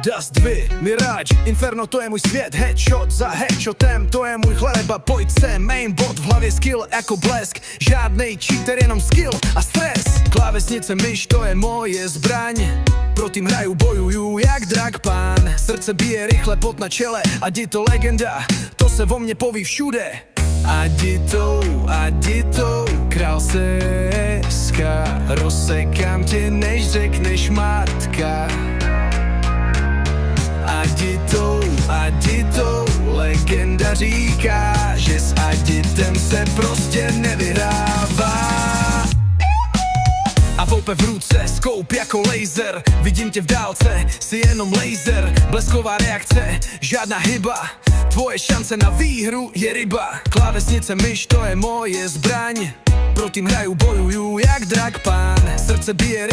Dust 2, Mirage, Inferno, to je můj svět. Headshot za headshotem, to je můj chleba. Pojď sem, mainbot, v hlavě skill jako blesk. Žádnej cheater, jenom skill a stres. Klávesnice, myš, to je moje zbraň. Pro tým hraju, bojuju jak drak pán. Srdce bije rychle, pot na čele. Ať je to legenda, to se vo mne poví všude. Ať je to král seska. Rozsekám tě, než řekneš matka. Ať je to legenda říká, že s aditem se prostě nevyhrává. A vope v ruce, scope jako laser. Vidím tě v dálce, jsi jenom laser. Blesková reakce, žádná hyba. Tvoje šance na výhru je ryba. Klávesnice, myš, to je moje zbraň. Pro tým hraju, bojuju jak drak pán. Srdce bije rychle.